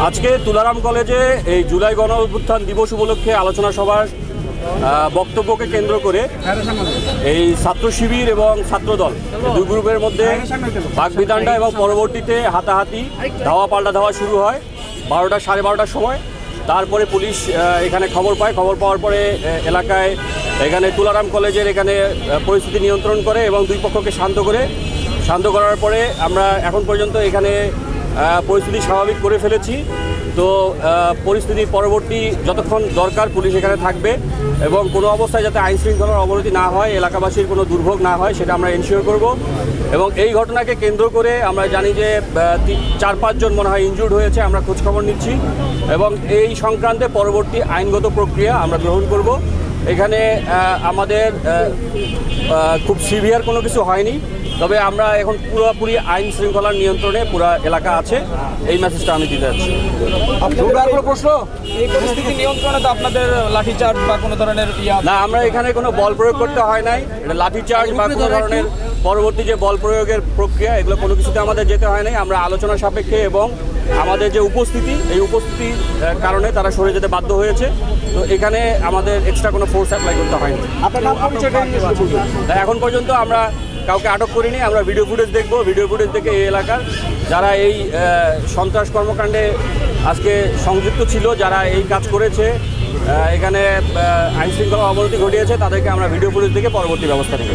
আজকে তুলারাম কলেজে এই জুলাই গণ অভ্যুত্থান দিবস উপলক্ষে আলোচনা সভার বক্তব্যকে কেন্দ্র করে এই ছাত্র শিবির এবং ছাত্রদল দুই গ্রুপের মধ্যে বাকবিতণ্ডা এবং পরবর্তীতে হাতাহাতি ধাওয়া পাল্টা ধাওয়া শুরু হয় 12টা সাড়ে 12টার সময়। তারপরে পুলিশ এখানে খবর পায়, খবর পাওয়ার পরে এলাকায় এখানে তুলারাম কলেজের এখানে পরিস্থিতি নিয়ন্ত্রণ করে এবং দুই পক্ষকে শান্ত করার পরে আমরা এখন পর্যন্ত এখানে পরিস্থিতি স্বাভাবিক করে ফেলেছি। তো পরিস্থিতি পরবর্তী যতক্ষণ দরকার পুলিশ এখানে থাকবে এবং কোনো অবস্থায় যাতে আইন শৃঙ্খলার অবনতি না হয়, এলাকাবাসীর কোনো দুর্ভোগ না হয় সেটা আমরা এনশিওর করব। এবং এই ঘটনাকে কেন্দ্র করে আমরা জানি যে 4-5 জন মনে হয় ইনজুর্ড হয়েছে, আমরা খোঁজখবর নিচ্ছি এবং এই সংক্রান্তে পরবর্তী আইনগত প্রক্রিয়া আমরা গ্রহণ করব। এখানে আমাদের খুব সিভিয়ার কোনো কিছু হয়নি, তবে আমরা এখন পুরোপুরি আইন শৃঙ্খলার নিয়ন্ত্রণে পুরো এলাকা আছে, এই মেসেজটা আমি দিতে যাচ্ছি। প্রশ্ন, এই পরিস্থিতি নিয়ন্ত্রণে তো আপনাদের লাঠিচার্জ বা কোনো ধরনের না, আমরা এখানে কোনো বল প্রয়োগ করতে হয় নাই। এটা লাঠিচার্জ বা কোনো ধরনের পরবর্তী যে বল প্রয়োগের প্রক্রিয়া এগুলো কোনো কিছুতে আমাদের যেতে হয় নাই। আমরা আলোচনা সাপেক্ষে এবং আমাদের যে উপস্থিতি, এই উপস্থিতির কারণে তারা সরে যেতে বাধ্য হয়েছে। তো এখানে আমাদের এক্সট্রা কোনো ফোর্স অ্যাপ্লাই করতে হয়নি। এখন পর্যন্ত আমরা কাউকে আটক করিনি। আমরা ভিডিও ফুটেজ দেখব, ভিডিও ফুটেজ দেখে এই এলাকার যারা এই সন্ত্রাস কর্মকাণ্ডে আজকে সংযুক্ত ছিল, যারা এই কাজ করেছে, এখানে আইন শৃঙ্খলা অবনতি ঘটিয়েছে, তাদেরকে আমরা ভিডিও ফুটেজ দেখে পরবর্তী ব্যবস্থা নেব।